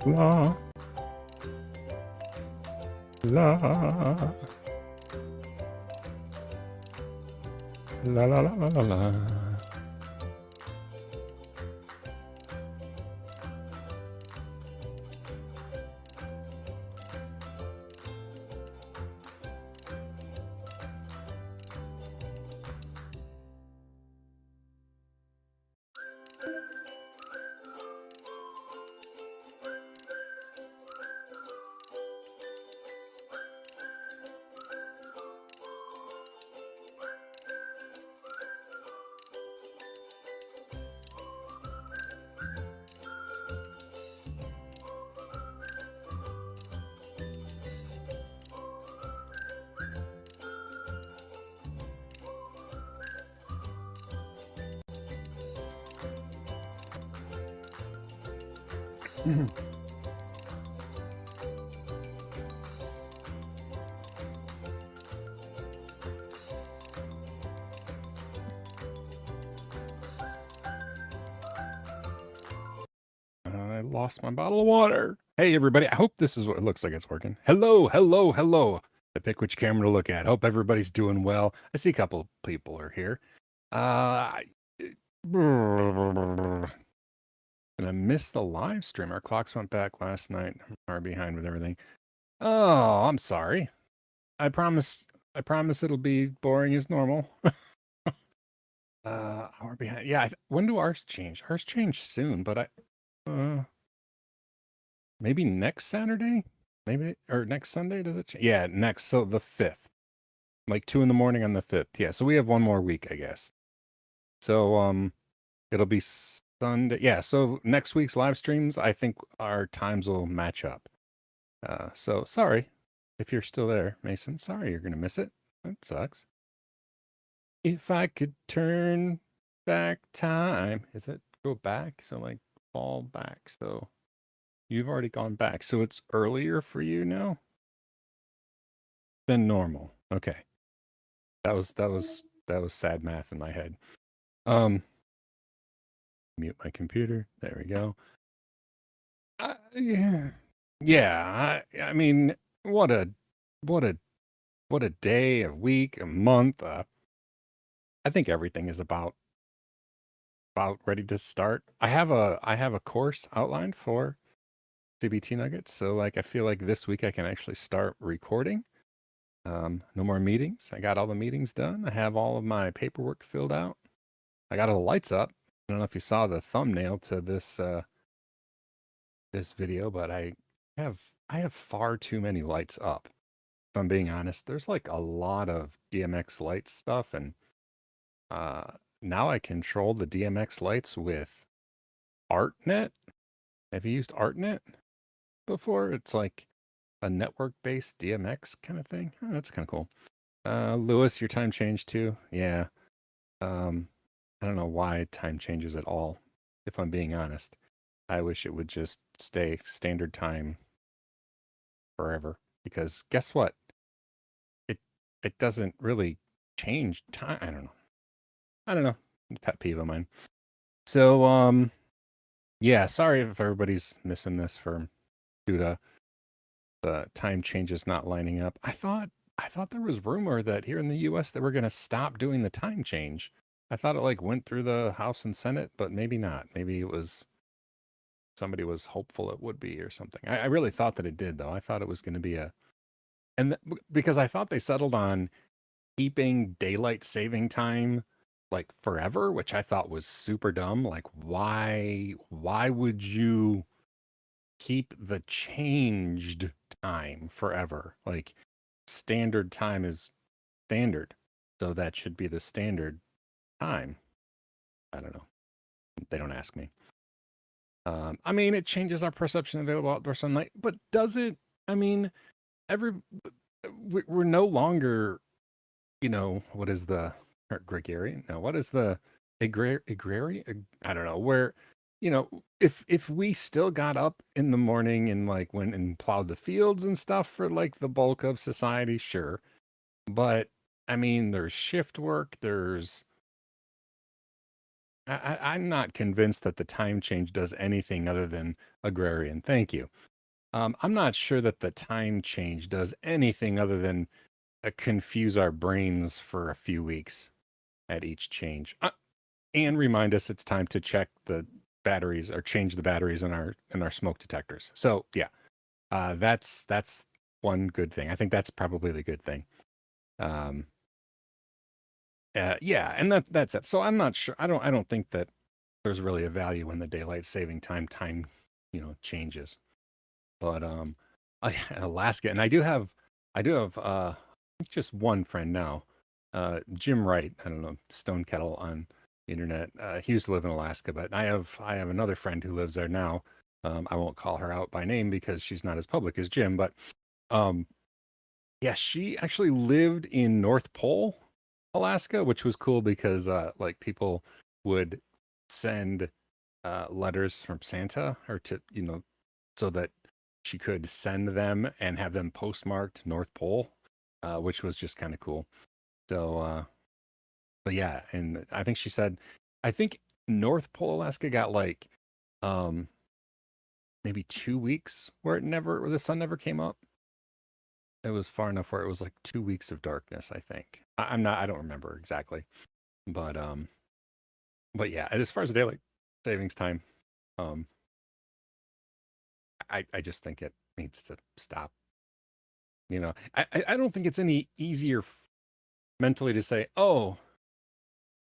La la la la la la la la. I lost my bottle of water. Hey, everybody. I hope this is what it looks like it's working. Hello, hello, hello. I pick which camera to look at. Hope everybody's doing well. I see a couple of people are here. Gonna miss the live stream. Our clocks went back last night. I'm far behind with everything. Oh, I'm sorry. I promise it'll be boring as normal. Hour behind. Yeah, when do ours change? Ours change soon, but maybe next Saturday? Maybe, or next Sunday, does it change? Yeah, next, so the 5th. Like 2 in the morning on the 5th. Yeah, so we have one more week, I guess. So, it'll be Sunday. Yeah, so next week's live streams, I think our times will match up. So sorry if you're still there, Mason. Sorry you're gonna miss it. That sucks. If I could turn back time, is it go back? So like fall back. So you've already gone back. So it's earlier for you now than normal. Okay. That was sad math in my head. Mute my computer. There we go. Yeah. Yeah, I mean, what a day, a week, a month. I think everything is about ready to start. I have a course outlined for CBT Nuggets, so like I feel like this week I can actually start recording. No more meetings. I got all the meetings done. I have all of my paperwork filled out. I got all the lights up. I don't know if you saw the thumbnail to this this video, but I have far too many lights up. If I'm being honest, there's like a lot of DMX light stuff, and now I control the DMX lights with ArtNet. Have you used ArtNet before? It's like a network-based DMX kind of thing. Oh, that's kind of cool. Lewis, your time changed too? Yeah. I don't know why time changes at all, if I'm being honest. I wish it would just stay standard time forever, because guess what? It doesn't really change time. I don't know. Pet peeve of mine. So, yeah, sorry if everybody's missing this due to the time changes not lining up. I thought there was rumor that here in the US that we're going to stop doing the time change. I thought it like went through the House and Senate, but maybe not. Maybe it was somebody was hopeful it would be or something. I really thought that it did though. I thought it was going to be because I thought they settled on keeping daylight saving time like forever, which I thought was super dumb. Like why would you keep the changed time forever? Like standard time is standard, so that should be the standard time. I don't know. They don't ask me. I mean, it changes our perception of available outdoor sunlight, but does it? I mean, we're no longer, what is the gregarian? No, what is the agrarian? I don't know. Where, if we still got up in the morning and like went and plowed the fields and stuff for like the bulk of society, sure. But I mean, there's shift work, there's I'm not convinced that the time change does anything other than agrarian. Thank you. I'm not sure that the time change does anything other than confuse our brains for a few weeks at each change, and remind us it's time to check the batteries or change the batteries in our smoke detectors. So yeah, that's one good thing. I think that's probably the good thing. Um, yeah, and that's it. So I'm not sure. I don't think that there's really a value in the daylight saving time, changes. But Alaska, and I do have just one friend now, Jim Wright. I don't know, Stone Kettle on the internet. He used to live in Alaska, but I have another friend who lives there now. I won't call her out by name because she's not as public as Jim, but um, yeah, she actually lived in North Pole, Alaska, which was cool because like people would send letters from Santa or to, so that she could send them and have them postmarked North Pole, which was just kind of cool. So, but yeah, and I think she said, I think North Pole, Alaska got like um maybe 2 weeks where the sun never came up. It was far enough where it was like 2 weeks of darkness, I think. I don't remember exactly, but but yeah, as far as daylight savings time, um, I just think it needs to stop. I don't think it's any easier mentally to say, oh,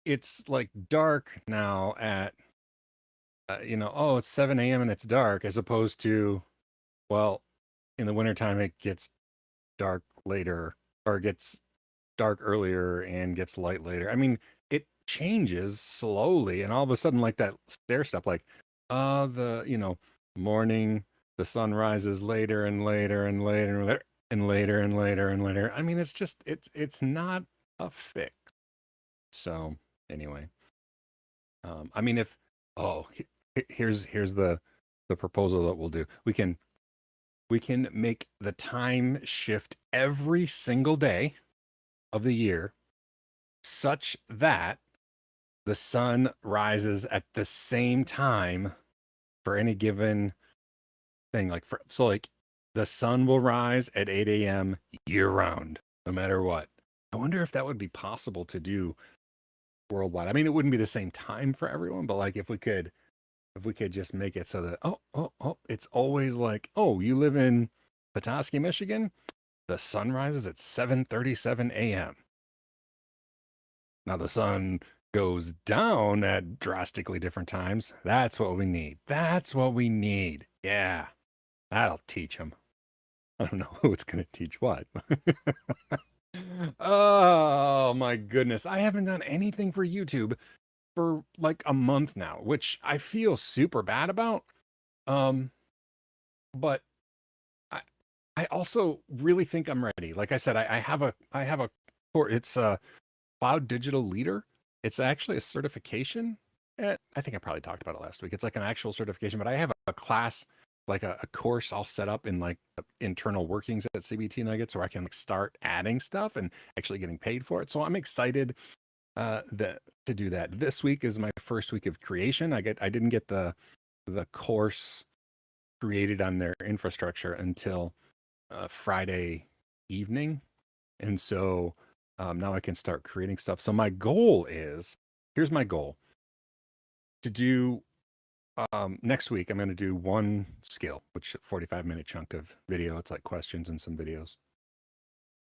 it's like dark now at, oh, it's 7 a.m. and it's dark, as opposed to, well, in the wintertime, it gets dark later or gets dark earlier and gets light later. I mean, it changes slowly, and all of a sudden, like that stair step, like, morning, the sun rises later and later and later and later and later and later and later. I mean, it's not a fix. So anyway, I mean, if oh, here's the proposal that we'll do. We can make the time shift every single day of the year such that the sun rises at the same time for any given thing. Like the sun will rise at 8 a.m. year round, no matter what. I wonder if that would be possible to do worldwide. I mean, it wouldn't be the same time for everyone, but like if we could just make it so that it's always like, oh, you live in Petoskey, Michigan, the sun rises at 7:37 a.m. Now the sun goes down at drastically different times. That's what we need. That's what we need. Yeah, that'll teach them. I don't know who it's going to teach what. Oh my goodness. I haven't done anything for YouTube for like a month now, which I feel super bad about. Um, but I I also really think I'm ready. Like I said, I have a course. It's a Cloud Digital Leader. It's actually a certification. I think I probably talked about it last week. It's like an actual certification, but I have a class, like a course all set up in like the internal workings at CBT Nuggets where I can like start adding stuff and actually getting paid for it. So I'm excited to do that. This week is my first week of creation. I didn't get the course created on their infrastructure until Friday evening, and so now I can start creating stuff. So my goal is, here's my goal to do next week. I'm going to do one skill, which 45-minute chunk of video. It's like questions and some videos,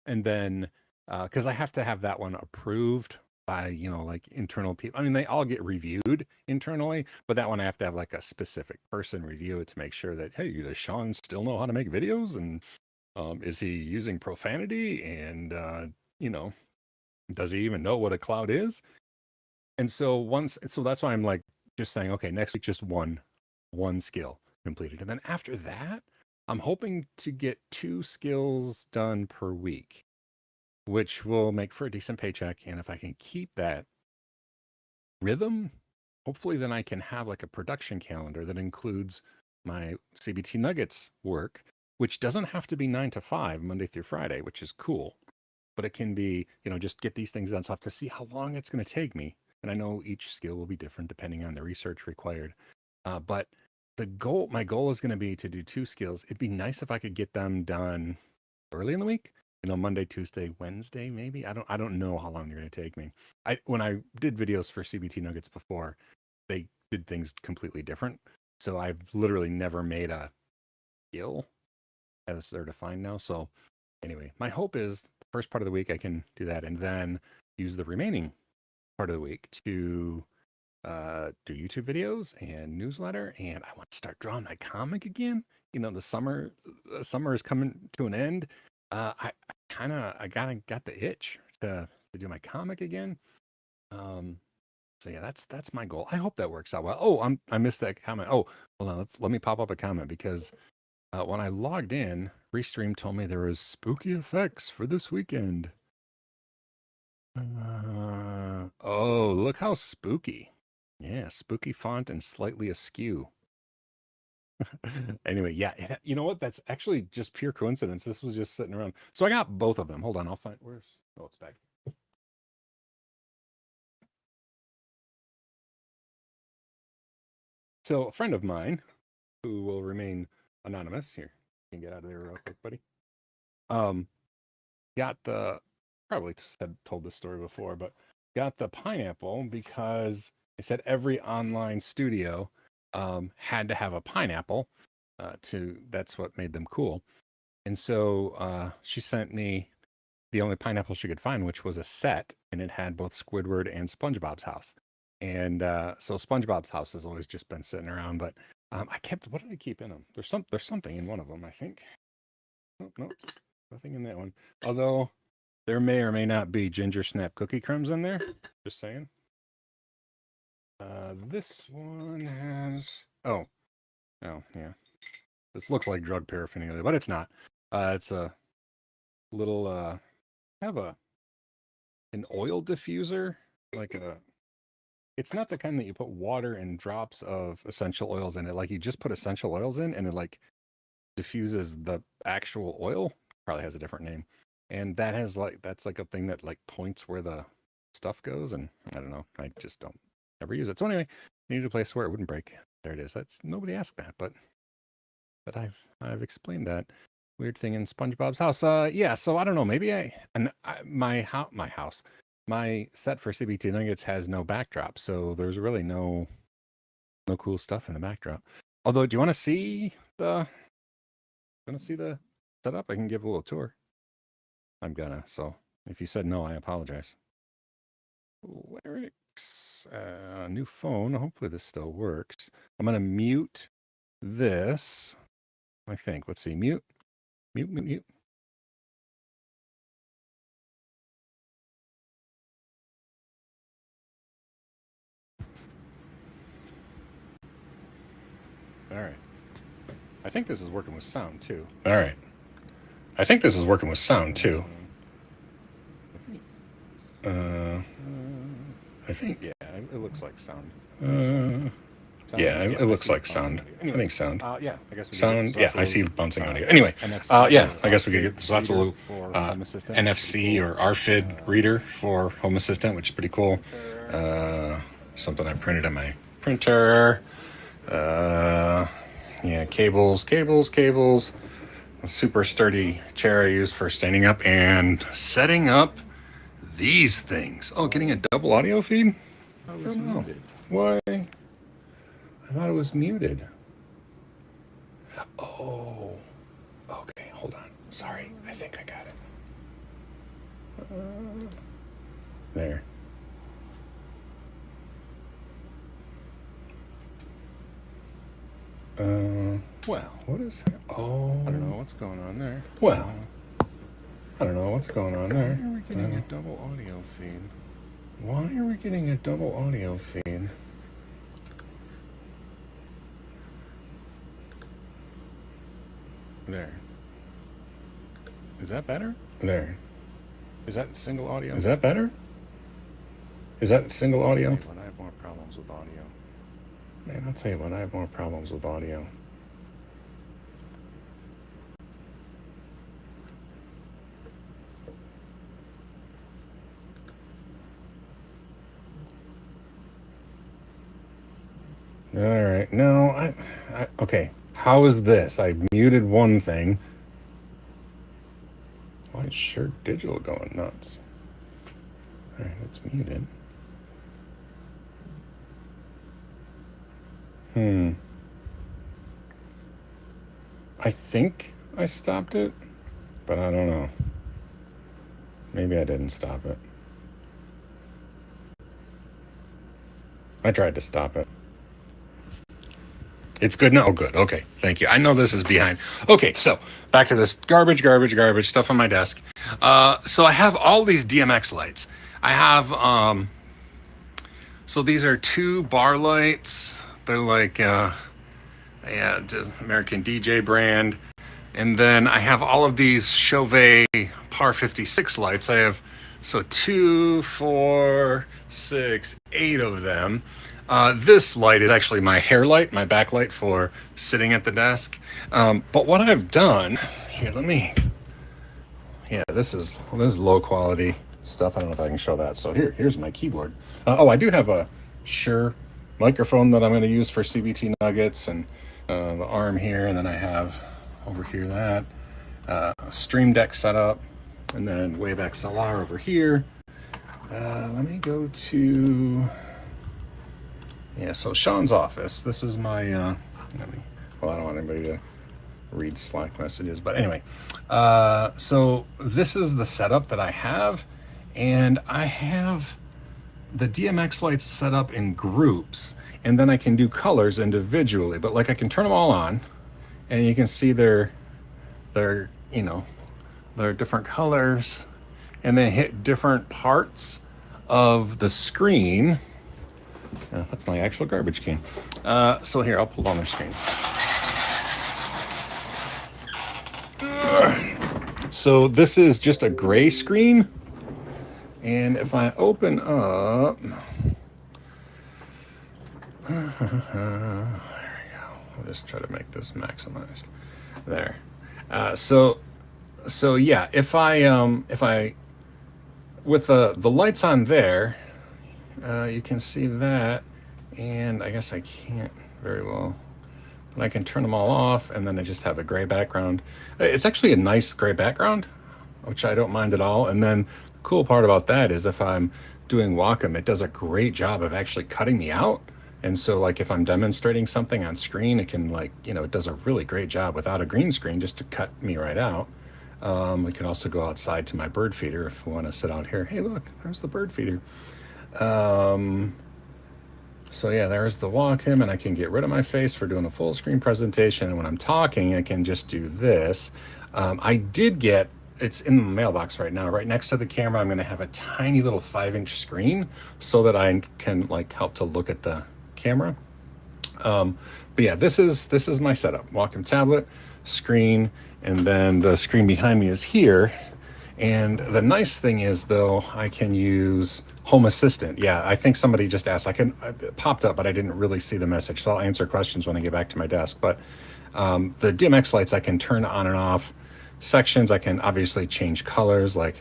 and then because I have to have that one approved by like internal people. I mean, they all get reviewed internally, but that one I have to have like a specific person review it to make sure that, hey, does Sean still know how to make videos, and is he using profanity, and you know does he even know what a cloud is? And so that's why I'm like just saying, okay, next week just one skill completed, and then after that I'm hoping to get 2 skills done per week, which will make for a decent paycheck. And if I can keep that rhythm, hopefully then I can have like a production calendar that includes my CBT Nuggets work, which doesn't have to be 9 to 5, Monday through Friday, which is cool. But it can be, just get these things done. So I have to see how long it's going to take me. And I know each skill will be different depending on the research required. But my goal is going to be to do 2 skills. It'd be nice if I could get them done early in the week. Monday, Tuesday, Wednesday, maybe. I don't know how long they're going to take me. When I did videos for CBT Nuggets before, they did things completely different. So I've literally never made a skill as they're defined now. So anyway, my hope is the first part of the week I can do that, and then use the remaining part of the week to do YouTube videos and newsletter. And I want to start drawing my comic again. The summer is coming to an end. I got the itch to do my comic again. So yeah, that's my goal. I hope that works out well. Oh, I missed that comment. Oh, hold on. Let me pop up a comment, because when I logged in, Restream told me there was spooky effects for this weekend. Oh, look how spooky. Yeah, spooky font and slightly askew. Anyway, yeah, you know what? That's actually just pure coincidence. This was just sitting around. So I got both of them. Hold on, I'll find oh, it's back. So a friend of mine, who will remain anonymous, here, you can get out of there real quick, buddy. Got told this story before, but got the pineapple because they said every online studio had to have a pineapple. That's what made them cool. And so she sent me the only pineapple she could find, which was a set, and it had both Squidward and SpongeBob's house. And so SpongeBob's house has always just been sitting around, but what did I keep in them? There's something in one of them, I think. Oh, no, nothing in that one. Although there may or may not be Ginger Snap cookie crumbs in there. Just saying. This one has. Oh, yeah. This looks like drug paraphernalia, but it's not. It's a little. Have an oil diffuser, It's not the kind that you put water and drops of essential oils in it. Like, you just put essential oils in, and it diffuses the actual oil. Probably has a different name. And that's like a thing that points where the stuff goes. And I don't know. I just don't ever use it. So anyway, you need a place where it wouldn't break. There it is. Nobody asked that, but I've explained that weird thing in SpongeBob's house. Yeah. So I don't know. Maybe my house, my set for CBT Nuggets has no backdrop. So there's really no cool stuff in the backdrop. Although, do you want to see the setup? I can give a little tour. I'm gonna. So if you said no, I apologize. Lyrics, new phone. Hopefully this still works. I'm gonna mute this. I think. Let's see. Mute. All right. I think this is working with sound too. All right. I think this is working with sound too. I think. Yeah, it looks like sound. Yeah, it looks like sound. Anyway, I think sound. Yeah, I guess we sound. Yeah, I see bouncing audio. Anyway, yeah, I guess we could get. So that's a little NFC or RFID reader for Home Assistant, which is pretty cool. Something I printed on my printer. Yeah, cables. A super sturdy chair I use for standing up and setting up these things. Oh, getting a double audio feed? I don't know. Muted. Why? I thought it was muted. Oh. Okay, hold on. Sorry. I think I got it. There. Well, what is that? Oh. I don't know what's going on there. Well. I don't know what's going on there. Why are we getting a double audio feed? Why are we getting a double audio feed? There. Is that better? There. Is that single audio? Is that better? Is that single audio? When I have more problems with audio. Man, I'll tell you when I have more problems with audio. All right. No, okay. How is this? I muted one thing. Why is Sure Digital going nuts? All right, it's muted. I think I stopped it, but I don't know. Maybe I didn't stop it. I tried to stop it. It's good now. Oh, good. Okay. Thank you. I know this is behind. Okay. So back to this garbage stuff on my desk. So I have all these DMX lights. I have, so these are two bar lights. They're like, yeah, just American DJ brand. And then I have all of these Chauvet Par 56 lights. I have, so 2, 4, 6, 8 of them. This light is actually my hair light, my backlight for sitting at the desk. But what I've done here, this is low quality stuff. I don't know if I can show that. So here's my keyboard. I do have a Shure microphone that I'm going to use for CBT Nuggets, and the arm here, and then I have over here that Stream Deck setup, and then Wave XLR over here. Let me go to, so Sean's office. This is my, I don't want anybody to read Slack messages, but anyway, so this is the setup that I have, and I have the DMX lights set up in groups, and then I can do colors individually, but like I can turn them all on, and you can see they're different colors, and they hit different parts of the screen. That's my actual garbage can. So here, I'll pull down the screen. So this is just a gray screen, and if I open up, there we go. I'll just try to make this maximized. There. So yeah, if I with the lights on there, you can see that, and I guess I can't very well, but I can turn them all off, and then I just have a gray background. It's actually a nice gray background, which I don't mind at all. And then the cool part about that is if I'm doing Wacom, it does a great job of actually cutting me out. And so like if I'm demonstrating something on screen, it can it does a really great job without a green screen just to cut me right out. We can also go outside to my bird feeder if we want to sit out here. Hey, look, there's the bird feeder. So yeah, there's the Wacom, and I can get rid of my face for doing a full screen presentation. And when I'm talking, I can just do this. I did get, it's in the mailbox right now. Right next to the camera, I'm going to have a tiny little 5-inch screen so that I can help to look at the camera. But yeah, this is my setup. Wacom tablet, screen, and then the screen behind me is here. And the nice thing is, though, I can use Home Assistant. Yeah, I think somebody just asked. It popped up, but I didn't really see the message. So I'll answer questions when I get back to my desk. But the DMX lights, I can turn on and off sections. I can obviously change colors, like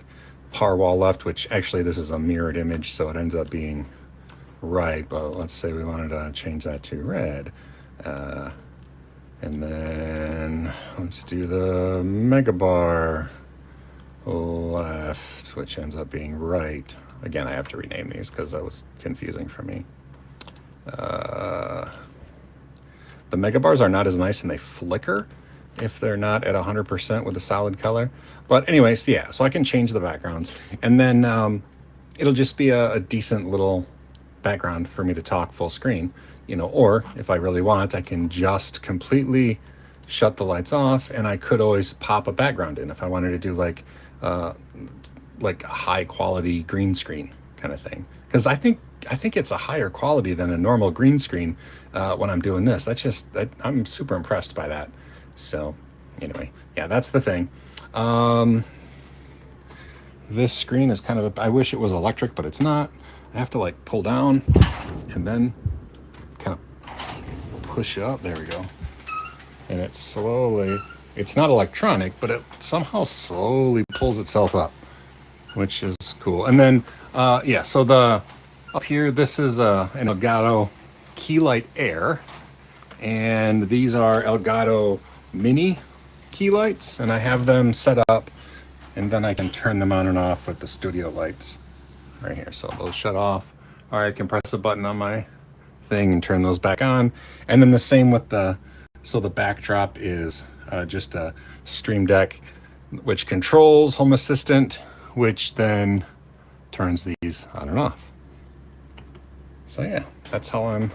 par wall left, which actually this is a mirrored image, so it ends up being right. But let's say we wanted to change that to red. And then let's do the megabar left, which ends up being right. Again, I have to rename these because that was confusing for me. The megabars are not as nice, and they flicker if they're not at 100% with a solid color. But anyways, yeah, so I can change the backgrounds, and then it'll just be a decent little background for me to talk full screen, or if I really want, I can just completely shut the lights off, and I could always pop a background in if I wanted to do like a high quality green screen kind of thing, because I think it's a higher quality than a normal green screen when I'm doing this. I'm super impressed by that. So anyway, yeah, that's the thing. This screen is kind of I wish it was electric, but it's not. I have to pull down and then kind of push up. There we go. And it's not electronic, but it somehow slowly pulls itself up, which is cool. And then, so up here, this is an Elgato Keylight Air, and these are Elgato Mini key lights, and I have them set up, and then I can turn them on and off with the studio lights right here. So those shut off, or I can press a button on my thing and turn those back on. And then the same with the backdrop is just a Stream Deck, which controls Home Assistant, which then turns these on and off. So yeah, that's how I'm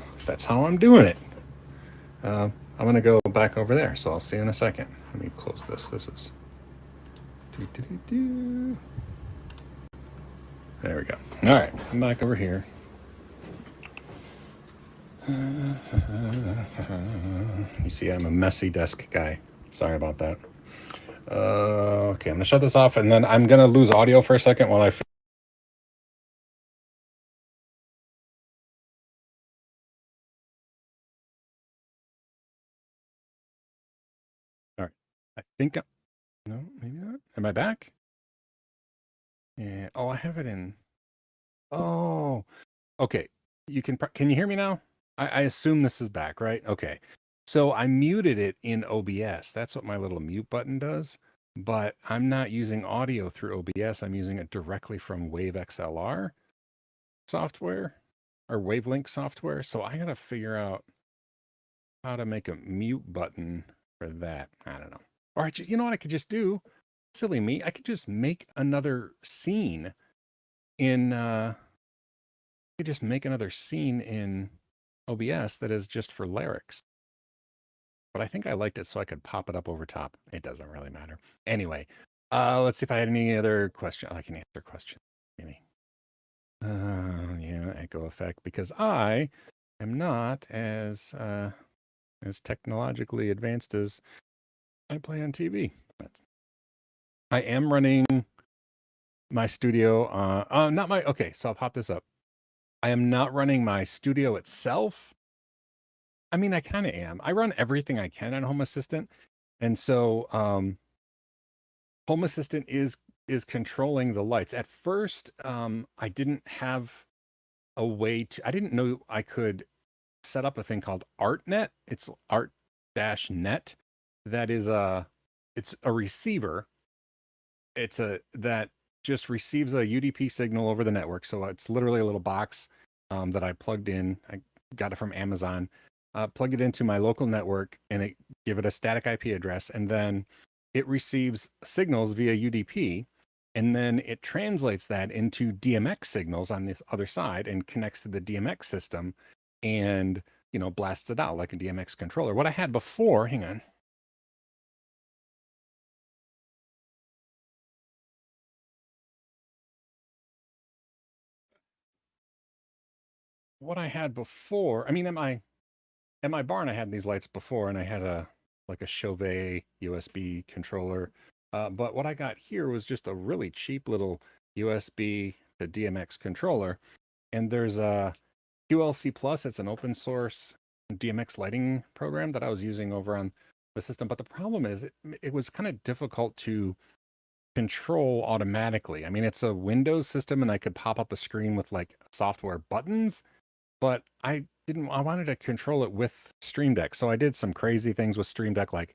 doing it. I'm gonna go back over there, so I'll see you in a second. Let me close this. This is there we go. All right, I'm back over here. You see, I'm a messy desk guy. Sorry about that. Okay, I'm gonna shut this off, and then I'm gonna lose audio for a second while I. All right, I think. No, maybe not. Am I back? Yeah. Oh, I have it in. Oh, okay. You can you hear me now? I assume this is back, right? Okay. So I muted it in OBS. That's what my little mute button does. But I'm not using audio through OBS. I'm using it directly from Wave XLR software or Wavelink software. So I gotta figure out how to make a mute button for that. I don't know. Or you know what I could just do? Silly me. I could just make another scene in OBS that is just for lyrics. But I think I liked it so I could pop it up over top. It doesn't really matter. Anyway, let's see if I had any other question. I can answer questions. Maybe. Yeah, echo effect, because I am not as technologically advanced as I play on TV. I am running my studio. Okay, so I'll pop this up. I am not running my studio itself. I mean, I kind of am. I run everything I can on Home Assistant. And so Home Assistant is controlling the lights. At first, I didn't have a way to, I didn't know I could set up a thing called ArtNet. It's Art-Net. That is it's a receiver. That just receives a UDP signal over the network. So it's literally a little box that I plugged in. I got it from Amazon. Plug it into my local network and give it a static IP address, and then it receives signals via UDP, and then it translates that into DMX signals on this other side and connects to the DMX system, and blasts it out like a DMX controller. What I had before, hang on. What I had before, I mean, at my barn, I had these lights before, and I had a Chauvet USB controller. But what I got here was just a really cheap little USB to DMX controller. And there's a QLC Plus. It's an open source DMX lighting program that I was using over on the system. But the problem is it was kind of difficult to control automatically. I mean, it's a Windows system, and I could pop up a screen with like software buttons, but I wanted to control it with Stream Deck. So I did some crazy things with Stream Deck, like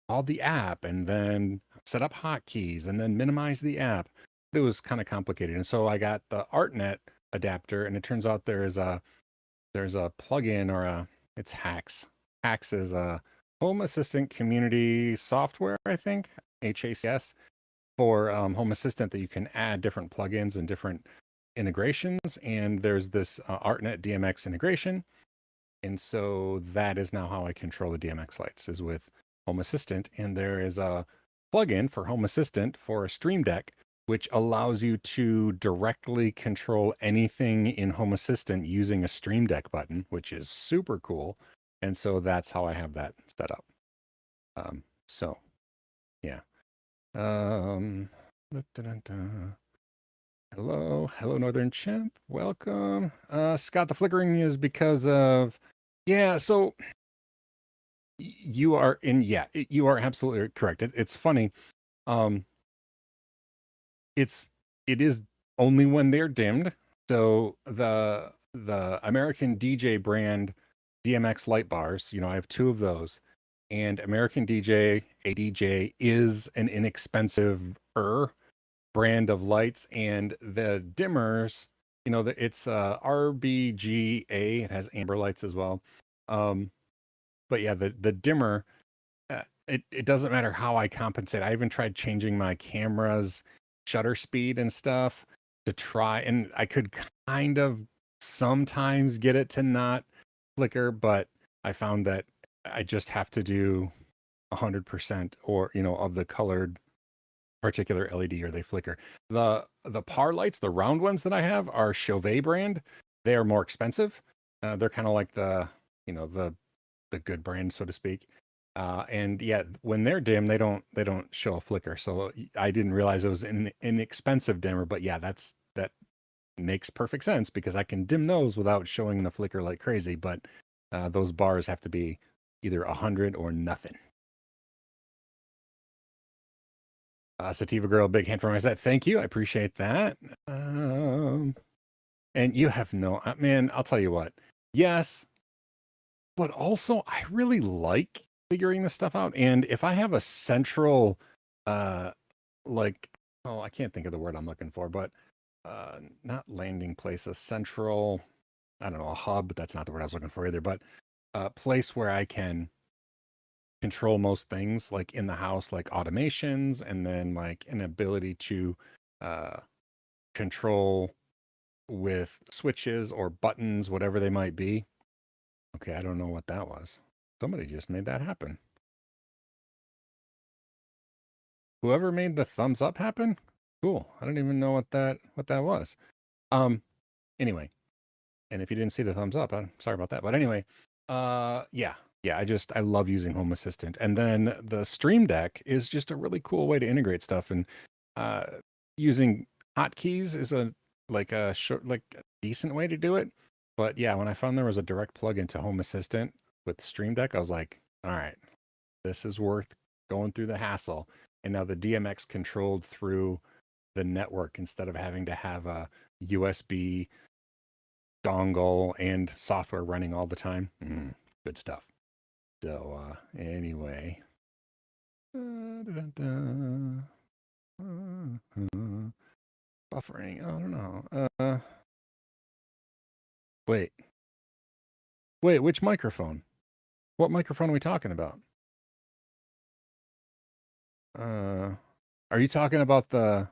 all the app and then set up hotkeys and then minimize the app. It was kind of complicated. And so I got the ArtNet adapter, and it turns out there's a plugin, or it's Hacks. Hacks is a Home Assistant community software, I think, HACS, for Home Assistant, that you can add different plugins and different integrations. And there's this ArtNet DMX integration. And so that is now how I control the DMX lights, is with Home Assistant. And there is a plugin for Home Assistant for a Stream Deck, which allows you to directly control anything in Home Assistant using a Stream Deck button, which is super cool. And so that's how I have that set up. So yeah. Hello, Northern Chimp. Welcome. Scott, the flickering is because of, yeah, so you are absolutely correct. It's funny. It is only when they're dimmed. So the American DJ brand DMX light bars. You know, I have two of those. And American DJ, ADJ is an inexpensive brand of lights, and the dimmers, you know, it's RBGA. It has amber lights as well. Um, but yeah, the dimmer, it doesn't matter how I compensate. I even tried changing my camera's shutter speed and stuff to try, and I could kind of sometimes get it to not flicker, but I found that I just have to do 100% or, you know, of the colored particular LED or they flicker. The par lights, the round ones that I have are Chauvet brand. They are more expensive. They're kind of like the, you know, the good brand, so to speak. And yeah, when they're dim, they don't show a flicker. So I didn't realize it was an inexpensive dimmer, but yeah, that makes perfect sense because I can dim those without showing the flicker like crazy. But those bars have to be either 100 or nothing. Sativa Girl, big hand for my set. Thank you. I appreciate that. And you have no, man, I'll tell you what. Yes, but also I really like figuring this stuff out. And if I have a central, uh, like, oh, I can't think of the word I'm looking for, but not landing place, a central, I don't know, a hub, but that's not the word I was looking for either, but a place where I can control most things like in the house, like automations, and then like an ability to uh, control with switches or buttons, whatever they might be. Okay, I don't know what that was. Somebody just made that happen. Whoever made the thumbs up happen? Cool. I don't even know what that was. Anyway, and if you didn't see the thumbs up, I'm sorry about that. But anyway, yeah. Yeah, I love using Home Assistant. And then the Stream Deck is just a really cool way to integrate stuff, and uh using hotkeys is like a decent way to do it. But yeah, when I found there was a direct plug into Home Assistant with Stream Deck, I was like, all right, this is worth going through the hassle. And now the DMX controlled through the network instead of having to have a USB dongle and software running all the time. Good stuff. So anyway. Buffering. I don't know. Wait. Which microphone? What microphone are we talking about? Are you talking about the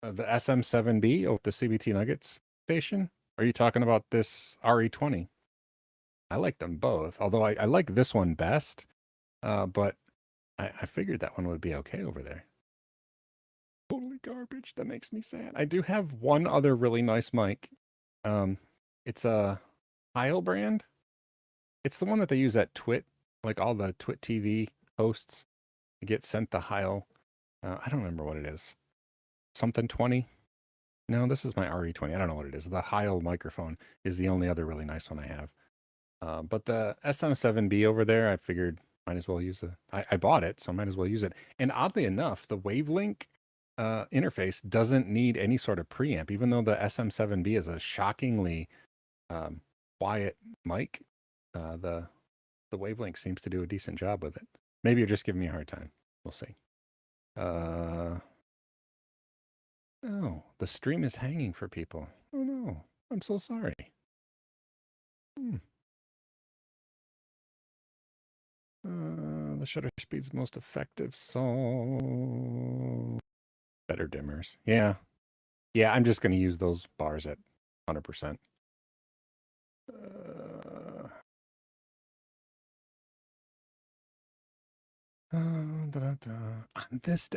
SM7B or the CBT Nuggets station? Are you talking about this RE20? I like them both, although I like this one best. But I figured that one would be okay over there. Totally garbage. That makes me sad. I do have one other really nice mic. It's a Heil brand. It's the one that they use at Twit, like all the Twit TV hosts get sent the Heil. I don't remember what it is. Something 20. No, this is my RE20. I don't know what it is. The Heil microphone is the only other really nice one I have. But the SM7B over there, I figured might as well use it. I bought it, so I might as well use it. And oddly enough, the Wavelink interface doesn't need any sort of preamp, even though the SM7B is a shockingly quiet mic. The Wavelink seems to do a decent job with it. Maybe you're just giving me a hard time. We'll see. Oh, the stream is hanging for people. Oh no, I'm so sorry. The shutter speed's most effective, so better dimmers. Yeah. Yeah, I'm just going to use those bars at 100%.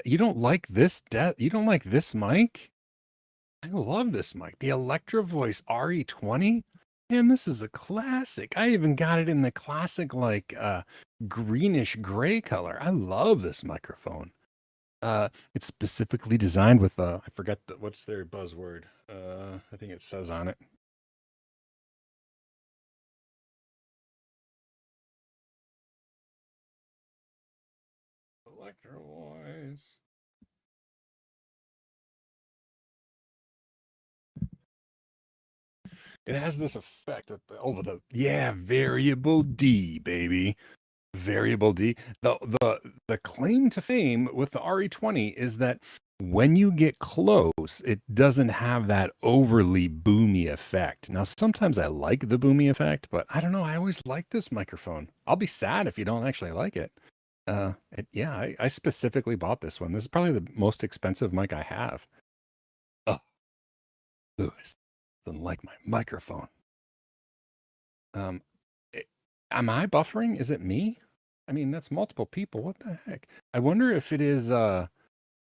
You don't like this you don't like this mic? I love this mic. The Electro Voice RE20. Man, this is a classic. I even got it in the classic like greenish gray color. I love this microphone. It's specifically designed with I forget what's their buzzword. I think it says on it. Electro Voice. It has this effect at the variable D, baby. Variable D. The claim to fame with the RE20 is that when you get close, it doesn't have that overly boomy effect. Now, sometimes I like the boomy effect, but I don't know. I always like this microphone. I'll be sad if you don't actually like it. I specifically bought this one. This is probably the most expensive mic I have. Oh, Lewis doesn't like my microphone. Am I buffering? Is it me? I mean, that's multiple people. What the heck? I wonder if it is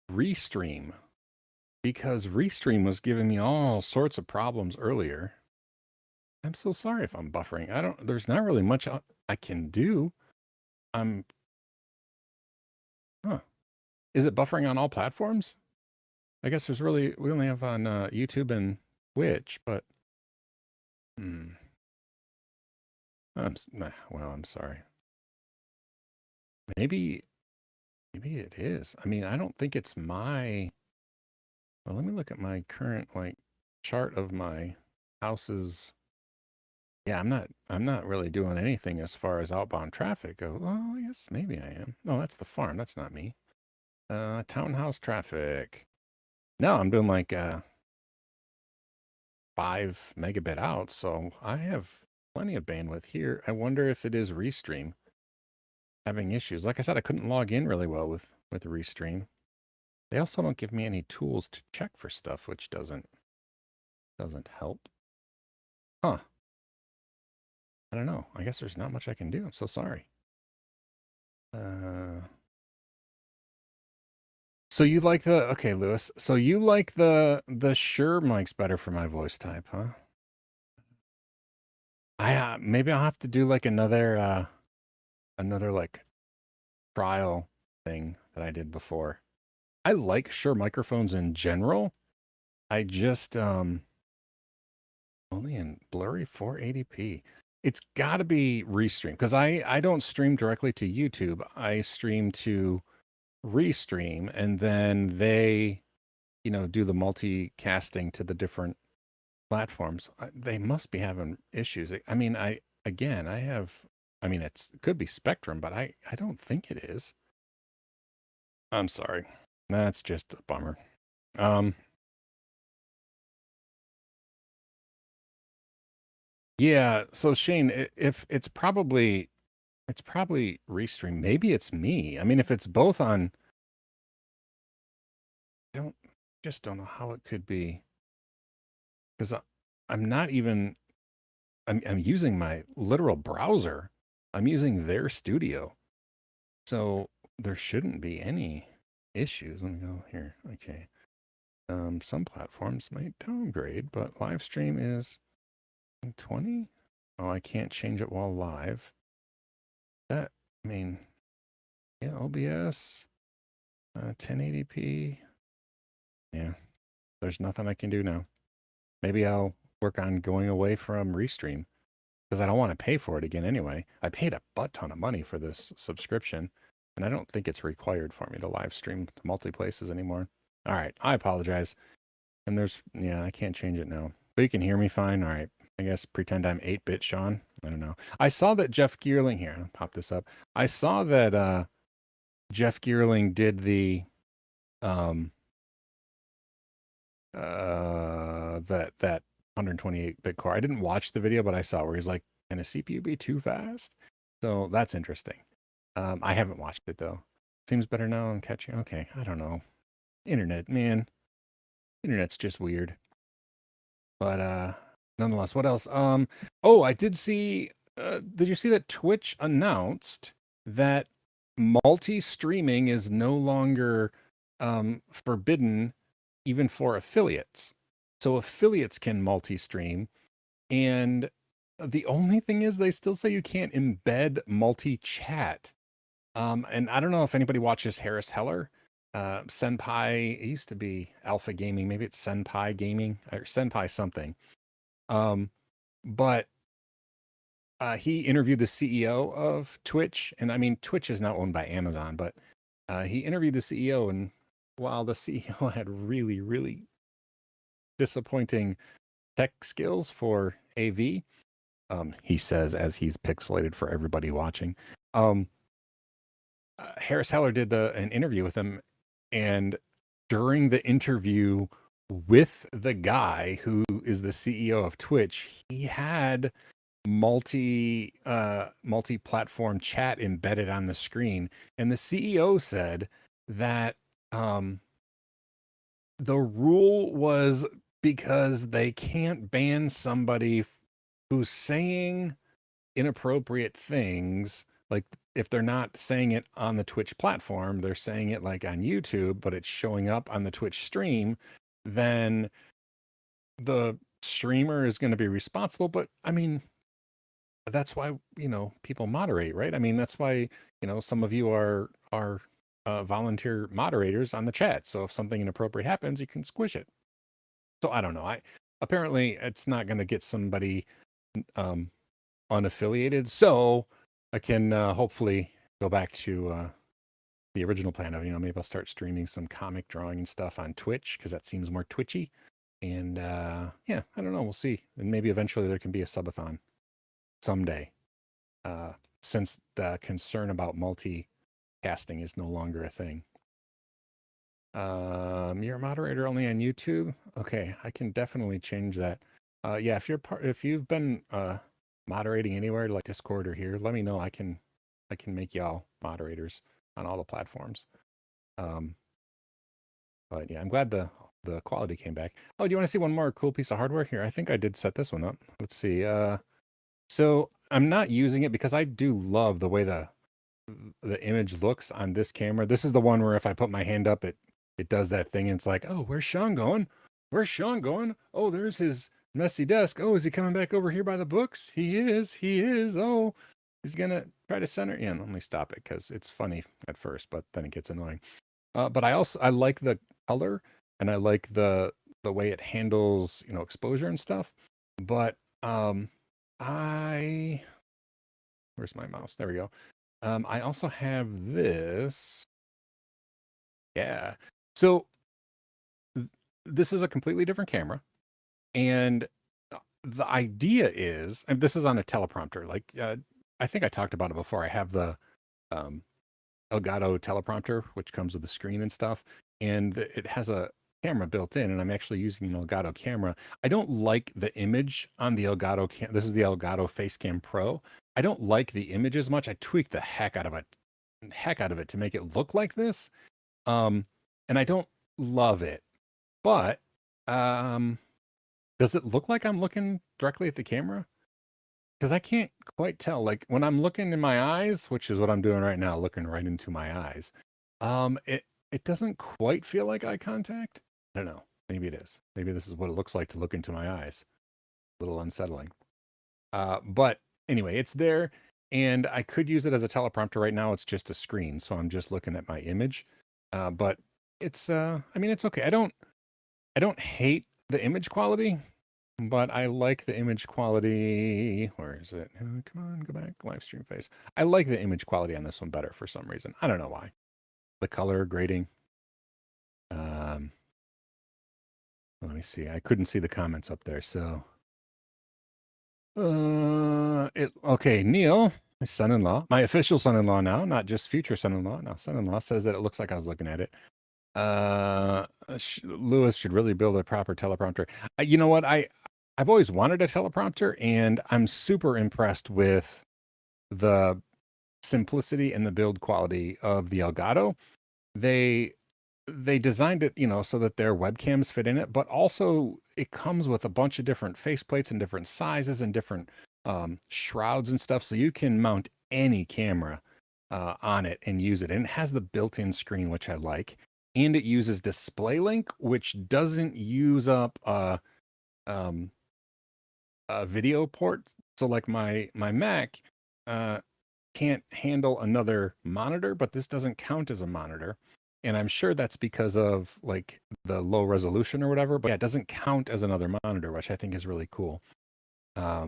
Restream, because Restream was giving me all sorts of problems earlier. I'm so sorry if I'm buffering. There's not really much I can do. Is it buffering on all platforms? I guess we only have on YouTube and Twitch, but I'm sorry. Maybe it is. I mean, I don't think it's my. Well, let me look at my current chart of my houses. Yeah, I'm not really doing anything as far as outbound traffic goes. Well, I guess maybe I am. No, that's the farm. That's not me. Townhouse traffic. No, I'm doing 5 megabit out, so I have plenty of bandwidth here. I wonder if it is Restream having issues. Like I said, I couldn't log in really well with Restream. They also don't give me any tools to check for stuff, which doesn't help. Huh. I don't know. I guess there's not much I can do. I'm so sorry. So you like okay, Lewis. So you like the Shure mics better for my voice type, huh? Maybe I'll have to do another trial thing that I did before. I like Shure microphones in general. I just only in blurry 480p. It's got to be Restream, because I don't stream directly to YouTube. I stream to Restream, and then they do the multicasting to the different platforms. They must be having issues. I mean, it could be Spectrum, but I don't think it is. I'm sorry. That's just a bummer. Yeah, so Shane, if it's probably Restream. Maybe it's me. I mean, if it's both on, I just don't know how it could be, because I'm not even. I'm using my literal browser. I'm using their studio, so there shouldn't be any issues. Let me go here. Okay. Some platforms might downgrade, but live stream is 20. Oh, I can't change it while live. I mean, yeah, OBS, 1080p. Yeah, there's nothing I can do now. Maybe I'll work on going away from Restream, because I don't want to pay for it again anyway. I paid a butt ton of money for this subscription, and I don't think it's required for me to live stream to multi-places anymore. All right, I apologize. And I can't change it now. But you can hear me fine. All right. I guess pretend I'm 8-bit Sean. I don't know. I saw that Jeff Geerling here. I'll pop this up. I saw that Jeff Geerling did the that 128-bit core. I didn't watch the video, but I saw where he's like, can a CPU be too fast? So that's interesting. I haven't watched it though. Seems better now. I'm catching. Okay. I don't know. Internet, man. Internet's just weird. But nonetheless, what else? I did see. Did you see that Twitch announced that multi-streaming is no longer forbidden, even for affiliates? So affiliates can multi-stream, and the only thing is they still say you can't embed multi-chat. And I don't know if anybody watches Harris Heller. Senpai, it used to be Alpha Gaming, maybe it's Senpai Gaming or Senpai something. But he interviewed the CEO of Twitch, and I mean, Twitch is now owned by Amazon, but he interviewed the CEO, and while the CEO had really, really disappointing tech skills for AV. He says as he's pixelated for everybody watching. Harris Heller did an interview with him, and during the interview with the guy who is the CEO of Twitch, he had multi-platform chat embedded on the screen, and the CEO said that the rule was because they can't ban somebody who's saying inappropriate things, like if they're not saying it on the Twitch platform, they're saying it like on YouTube, but it's showing up on the Twitch stream, then the streamer is going to be responsible. But I mean, that's why, people moderate, right? I mean, that's why, some of you are volunteer moderators on the chat. So if something inappropriate happens, you can squish it. So I don't know. Apparently it's not going to get somebody unaffiliated. So I can hopefully go back to the original plan of, maybe I'll start streaming some comic drawing and stuff on Twitch because that seems more twitchy. And yeah, I don't know. We'll see. And maybe eventually there can be a subathon someday, since the concern about multicasting is no longer a thing. You're a moderator only on YouTube. Okay, I can definitely change that. Yeah, if you've been moderating anywhere like Discord or here, let me know. I can make y'all moderators on all the platforms. But yeah, I'm glad the quality came back. Oh, do you want to see one more cool piece of hardware here? I think I did set this one up. Let's see. So I'm not using it because I do love the way the image looks on this camera. This is the one where if I put my hand up, it does that thing. And it's like, oh, where's Sean going? Where's Sean going? Oh, there's his messy desk. Oh, is he coming back over here by the books? He is. Oh, he's going to try to center. Yeah, let me stop it because it's funny at first, but then it gets annoying. But I like the color and I like the way it handles, exposure and stuff. But where's my mouse? There we go. I also have this. Yeah. So this is a completely different camera. And the idea is, and this is on a teleprompter. Like, I think I talked about it before. I have the Elgato teleprompter, which comes with the screen and stuff. And it has a camera built in, and I'm actually using an Elgato camera. I don't like the image on the Elgato this is the Elgato Facecam Pro. I don't like the image as much. I tweaked the heck out of it to make it look like this. And I don't love it. But does it look like I'm looking directly at the camera? Because I can't quite tell. Like when I'm looking in my eyes, which is what I'm doing right now, looking right into my eyes, it doesn't quite feel like eye contact. I don't know. Maybe it is. Maybe this is what it looks like to look into my eyes. A little unsettling. But anyway, it's there, and I could use it as a teleprompter. Right now it's just a screen, so I'm just looking at my image. But it's I mean, it's okay. I don't hate the image quality, but I like the image quality. Where is it? Come on, go back. Live stream face. I like the image quality on this one better for some reason. I don't know why. The color grading. Let me see. I couldn't see the comments up there, so. Okay, Neil, my son-in-law, my official son-in-law now, not just future son-in-law. Now son-in-law says that it looks like I was looking at it. Lewis should really build a proper teleprompter. You know what? I've always wanted a teleprompter, and I'm super impressed with the simplicity and the build quality of the Elgato. They designed it, so that their webcams fit in it, but also it comes with a bunch of different faceplates and different sizes and different shrouds and stuff. So you can mount any camera on it and use it. And it has the built-in screen, which I like. And it uses DisplayLink, which doesn't use up a video port. So like my Mac can't handle another monitor, but this doesn't count as a monitor. And I'm sure that's because of like the low resolution or whatever, but yeah, it doesn't count as another monitor, which I think is really cool. So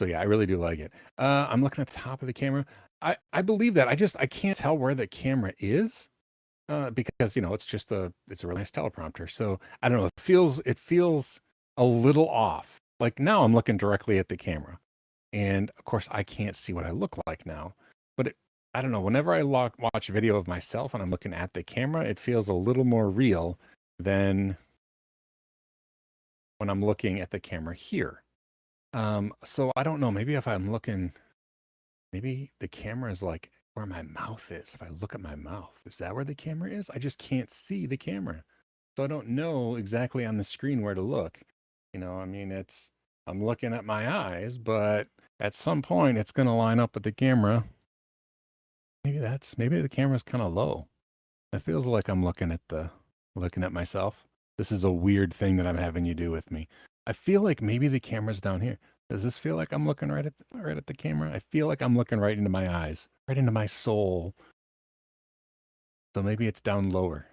yeah, I really do like it. I'm looking at the top of the camera. I believe that I can't tell where the camera is, because it's a really nice teleprompter. So I don't know. It feels a little off. like now I'm looking directly at the camera. And of course, I can't see what I look like now. But I don't know, whenever I watch video of myself and I'm looking at the camera, it feels a little more real than when I'm looking at the camera here. So I don't know, maybe if I'm looking, maybe the camera is like where my mouth is. If I look at my mouth, is that where the camera is? I just can't see the camera. So I don't know exactly on the screen where to look. You know, I mean, I'm looking at my eyes, but at some point it's going to line up with the camera. Maybe the camera's kind of low. It feels like I'm looking at myself. This is a weird thing that I'm having you do with me. I feel like maybe the camera's down here. Does this feel like I'm looking right at the camera? I feel like I'm looking right into my eyes, right into my soul. So maybe it's down lower.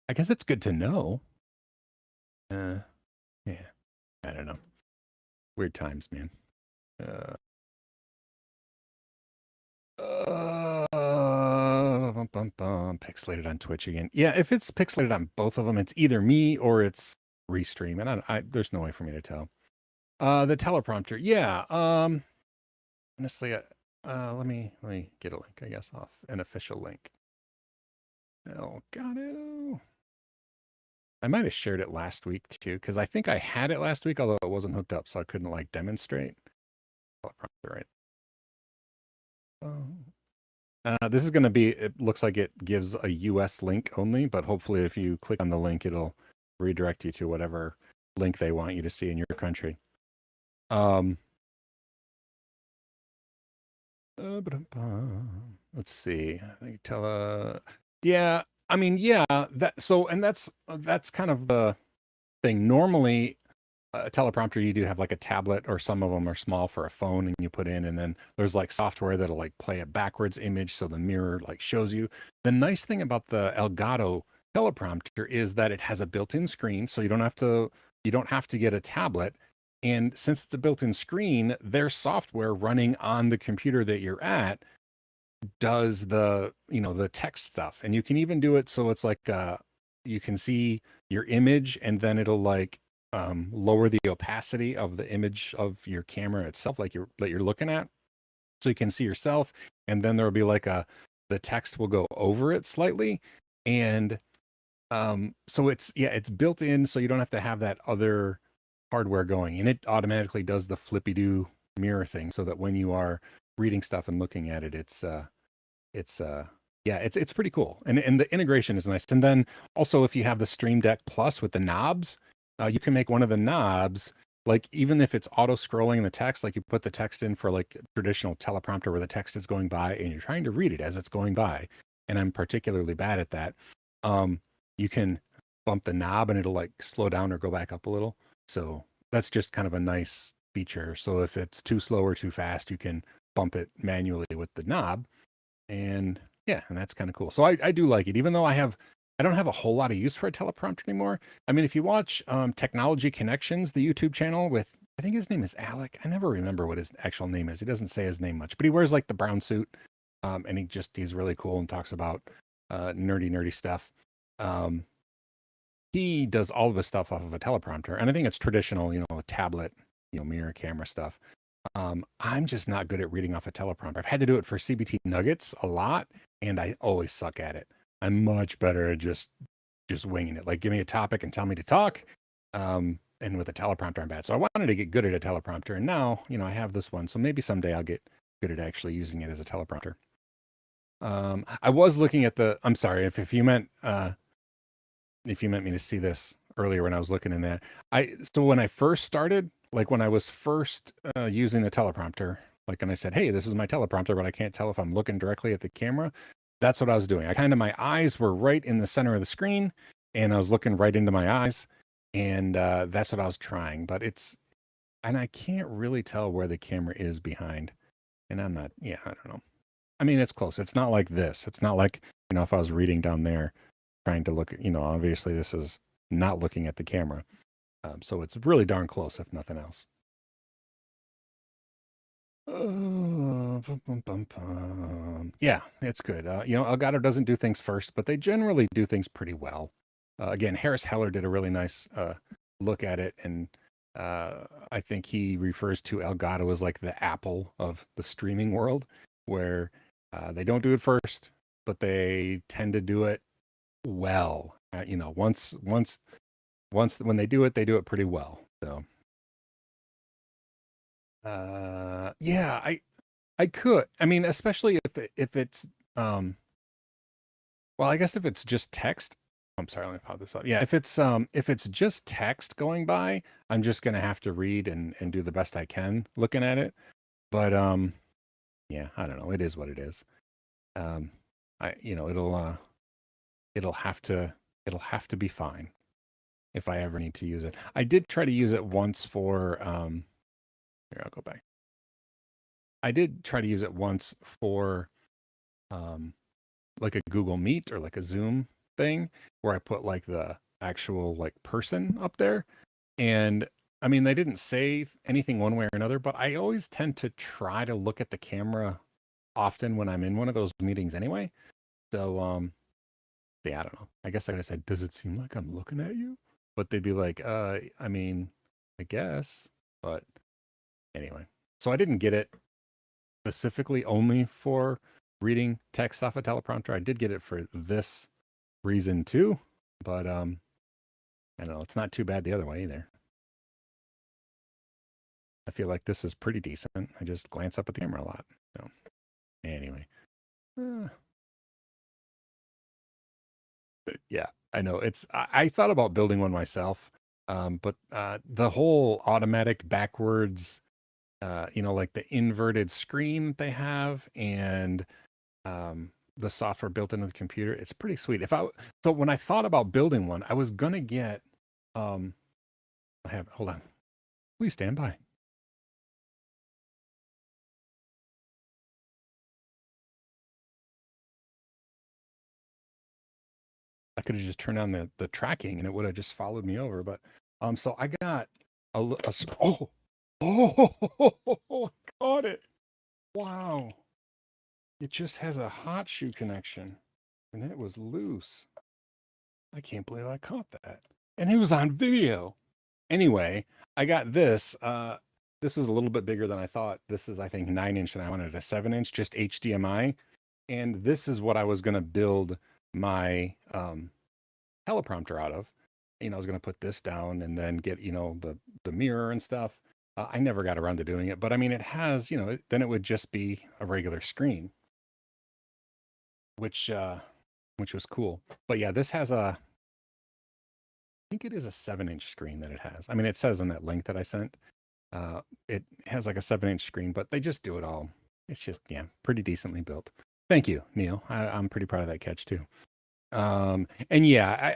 I guess it's good to know. Yeah, I don't know. Weird times, man. Pixelated on Twitch again. Yeah, if it's pixelated on both of them, it's either me or it's Restream, and there's no way for me to tell. The teleprompter, yeah. Honestly, let me get a link, I guess, off an official link. Elgato. I might have shared it last week too, because I think I had it last week, although it wasn't hooked up, so I couldn't like demonstrate. Teleprompter, right? This is going to be, it looks like it gives a US link only, but hopefully if you click on the link, it'll redirect you to whatever link they want you to see in your country. Let's see. I think yeah, I mean, yeah, that's kind of the thing. Normally, a teleprompter, you do have like a tablet, or some of them are small for a phone, and you put in, and then there's like software that'll like play a backwards image so the mirror like shows you. The nice thing about the Elgato teleprompter is that it has a built-in screen, so you don't have to get a tablet. And since it's a built-in screen, their software running on the computer that you're at does the text stuff. And you can even do it so it's like you can see your image, and then it'll like lower the opacity of the image of your camera itself, like that you're looking at, so you can see yourself. And then there'll be like the text will go over it slightly. And so it's built in, so you don't have to have that other hardware going, and it automatically does the flippy do mirror thing, so that when you are reading stuff and looking at it, it's pretty cool. And the integration is nice. And then also, if you have the Stream Deck Plus with the knobs, you can make one of the knobs, like even if it's auto scrolling the text, like you put the text in for like traditional teleprompter where the text is going by and you're trying to read it as it's going by. And I'm particularly bad at that. You can bump the knob and it'll like slow down or go back up a little. So that's just kind of a nice feature. So if it's too slow or too fast, you can bump it manually with the knob. And yeah, and that's kind of cool. So I do like it, even though I don't have a whole lot of use for a teleprompter anymore. I mean, if you watch Technology Connections, the YouTube channel with, I think his name is Alec. I never remember what his actual name is. He doesn't say his name much, but he wears like the brown suit. And he's really cool and talks about nerdy stuff. He does all of his stuff off of a teleprompter, and I think it's traditional, a tablet, mirror camera stuff. I'm just not good at reading off a teleprompter. I've had to do it for CBT Nuggets a lot, and I always suck at it. I'm much better at just winging it. Like, give me a topic and tell me to talk. And with a teleprompter, I'm bad. So I wanted to get good at a teleprompter, and now, I have this one. So maybe someday I'll get good at actually using it as a teleprompter. I was looking at I'm sorry if you meant me to see this earlier when I was looking in that. So when I first started, like when I was first using the teleprompter, like, and I said, hey, this is my teleprompter, but I can't tell if I'm looking directly at the camera. That's what I was doing. My eyes were right in the center of the screen, and I was looking right into my eyes, and that's what I was trying. But and I can't really tell where the camera is behind. And I don't know. I mean, it's close. It's not like this. It's not like, if I was reading down there trying to look, obviously this is not looking at the camera. So it's really darn close, if nothing else. Yeah, it's good. Elgato doesn't do things first, but they generally do things pretty well. Again, Harris Heller did a really nice look at it, and I think he refers to Elgato as like the Apple of the streaming world, where they don't do it first, but they tend to do it well. Once when they do it pretty well. So, yeah, I could. I mean, especially if it's well, I guess if it's just text. I'm sorry, let me pop this up. Yeah, if it's just text going by, I'm just gonna have to read and do the best I can looking at it. But yeah, I don't know. It is what it is. Um, it'll have to be fine if I ever need to use it. I did try to use it once for here, I'll go back. I did try to use it once for um like a Google Meet or like a Zoom thing where I put like the actual like person up there. And I mean, they didn't say anything one way or another, but I always tend to try to look at the camera often when I'm in one of those meetings anyway. So, yeah, I don't know. I guess I could have said, does it seem like I'm looking at you? But they'd be like, I mean, I guess. But anyway, so I didn't get it specifically only for reading text off a teleprompter. I did get it for this reason too, but I don't know. It's not too bad the other way either. I feel like this is pretty decent. I just glance up at the camera a lot. So anyway, uh, yeah, I know I thought about building one myself, but the whole automatic backwards, like the inverted screen that they have, and the software built into the computer, it's pretty sweet. So when I thought about building one, I was gonna get, um, hold on, please stand by. I could have just turned on the tracking and it would have just followed me over. But so I got oh I got it. Wow. It just has a hot shoe connection and it was loose. I can't believe I caught that. And it was on video. Anyway, I got this. This is a little bit bigger than I thought. This is, I think, 9-inch, and I wanted a 7-inch, just HDMI. And this is what I was going to build my teleprompter out of. I was going to put this down and then get, the mirror and stuff. I never got around to doing it, but I mean, it has, then it would just be a regular screen, which was cool. But yeah, this has I think it is a 7-inch screen that it has. I mean, it says on that link that I sent, it has like a 7-inch screen, but they just do it all. It's just, yeah, pretty decently built. Thank you, Neil. I'm pretty proud of that catch too. And yeah,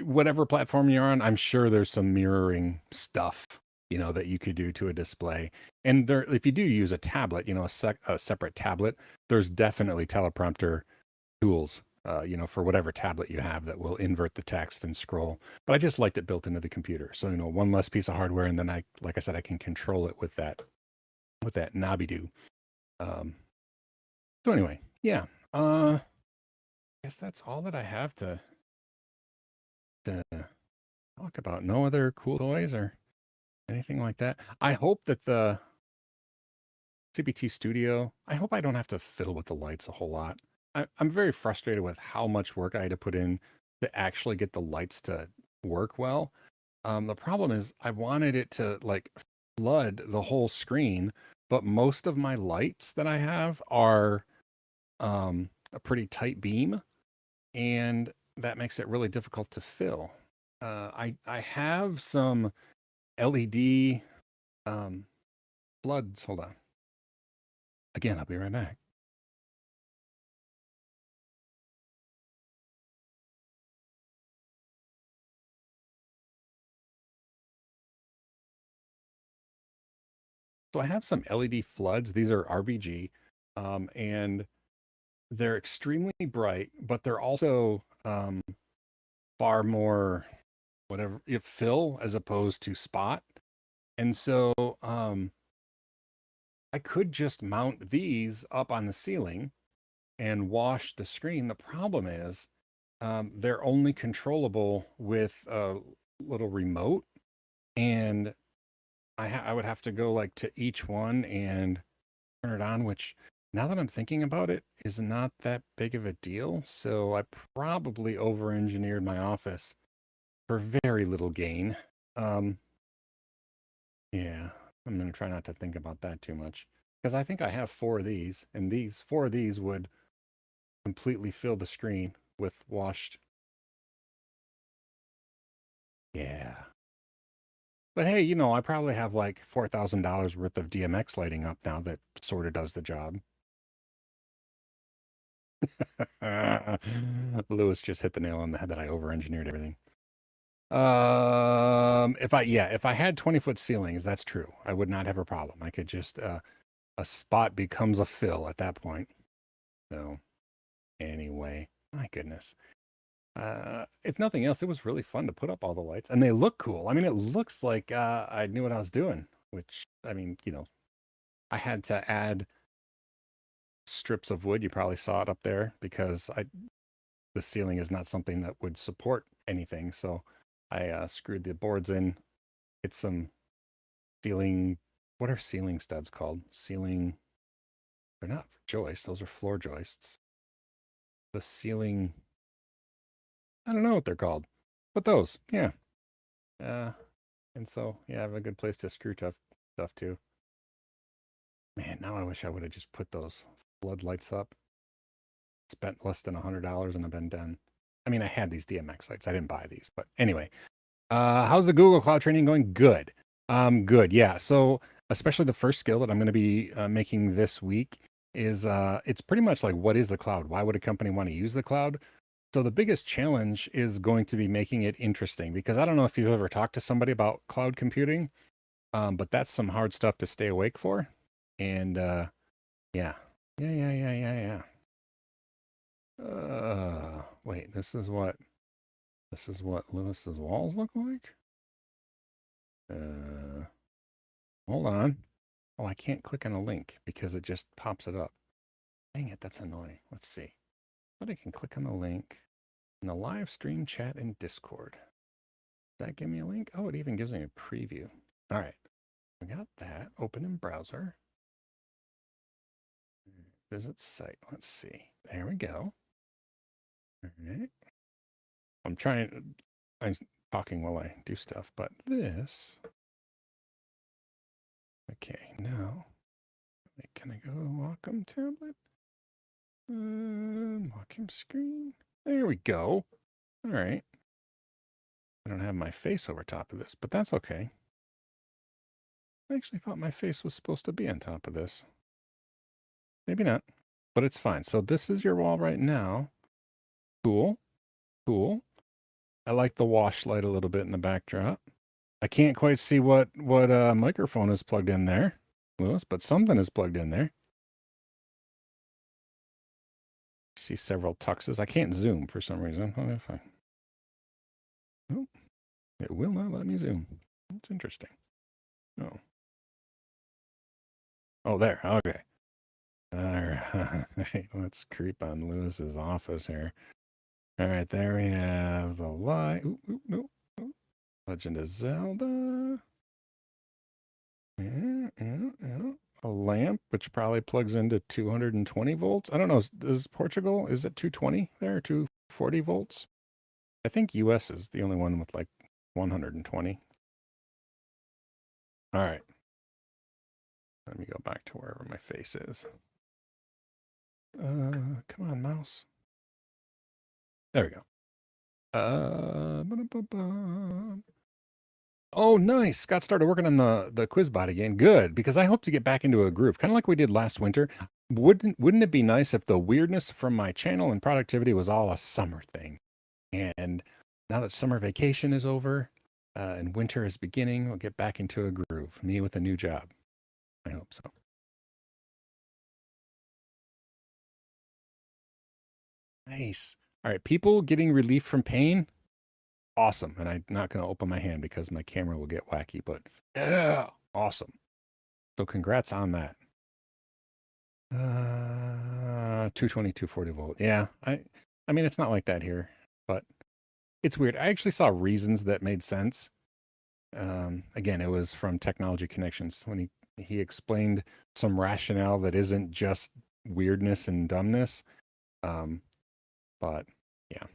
whatever platform you're on, I'm sure there's some mirroring stuff, that you could do to a display. And if you do use a tablet, a separate tablet, there's definitely teleprompter tools, for whatever tablet you have that will invert the text and scroll. But I just liked it built into the computer. So, one less piece of hardware. And then like I said, I can control it with that knobby-do. So anyway, yeah. I guess that's all that I have to talk about. No other cool toys or anything like that. I hope that the CBT Studio, I hope I don't have to fiddle with the lights a whole lot. I'm very frustrated with how much work I had to put in to actually get the lights to work well. The problem is I wanted it to like flood the whole screen, but most of my lights that I have are a pretty tight beam, and that makes it really difficult to fill. I have some LED floods. Hold on. Again, I'll be right back. So I have some LED floods. These are RBG, and they're extremely bright, but they're also far more whatever if fill as opposed to spot. And so I could just mount these up on the ceiling and wash the screen. The problem is they're only controllable with a little remote, and I would have to go like to each one and turn it on, which now that I'm thinking about it is not that big of a deal. So I probably over-engineered my office for very little gain. Um, yeah, I'm gonna try not to think about that too much because I think I have 4 of these, and these 4 of these would completely fill the screen with washed. Yeah. But hey, I probably have like $4,000 worth of DMX lighting up now that sort of does the job. Lewis just hit the nail on the head that I over-engineered everything. If I had 20-foot ceilings, that's true. I would not have a problem. I could just a spot becomes a fill at that point. So anyway, my goodness. If nothing else, it was really fun to put up all the lights, and they look cool. I mean, it looks like I knew what I was doing, which I mean, I had to add strips of wood. You probably saw it up there because the ceiling is not something that would support anything. So I screwed the boards in. It's some ceiling. What are ceiling studs called? Ceiling. They're not joists. Those are floor joists. The ceiling. I don't know what they're called, but those, yeah. And so yeah, I have a good place to screw stuff too. Man, now I wish I would have just put those floodlights up. Spent less than $100 and I've been done. I mean, I had these DMX lights. I didn't buy these, but anyway. How's the Google Cloud training going? Good. Good. Yeah. So especially the first skill that I'm going to be making this week is it's pretty much like, what is the cloud? Why would a company want to use the cloud? So the biggest challenge is going to be making it interesting, because I don't know if you've ever talked to somebody about cloud computing, but that's some hard stuff to stay awake for. And yeah. Yeah. Wait, this is what Lewis's walls look like? Hold on. Oh, I can't click on a link because it just pops it up. Dang it, that's annoying. Let's see. But I can click on the link in the live stream chat in Discord. Does that give me a link? Oh, it even gives me a preview. All right. We got that. Open in browser. Visit site. Let's see. There we go. All right. I'm talking while I do stuff, but this. Okay, now can I go Wacom tablet? Wacom screen. There we go. All right. I don't have my face over top of this, but that's okay. I actually thought my face was supposed to be on top of this. Maybe not, but it's fine. So this is your wall right now. Cool. Cool. I like the wash light a little bit in the backdrop. I can't quite see what microphone is plugged in there, Lewis, but something is plugged in there. See several tuxes. I can't zoom for some reason. Okay, fine. Nope. It will not let me zoom. That's interesting. Oh. Oh, there. Okay. All right. Let's creep on Lewis's office here. All right. There we have the light. Nope. Legend of Zelda. Yeah. A lamp, which probably plugs into 220 volts. I don't know. Is Portugal, is it 220 there? 240 volts? I think US is the only one with like 120. All right. Let me go back to wherever my face is. Come on, mouse. There we go. Oh, nice. Scott started working on the QuizBot again. Good, because I hope to get back into a groove, kind of like we did last winter. Wouldn't it be nice if the weirdness from my channel and productivity was all a summer thing? And now that summer vacation is over and winter is beginning, we'll get back into a groove. Me with a new job. I hope so. Nice. All right, people getting relief from pain. Awesome. And I'm not going to open my hand because my camera will get wacky, but yeah, awesome. So congrats on that. 220, 240 volt. Yeah. I mean, it's not like that here, but it's weird. I actually saw reasons that made sense. Again, it was from Technology Connections when he explained some rationale that isn't just weirdness and dumbness. But yeah,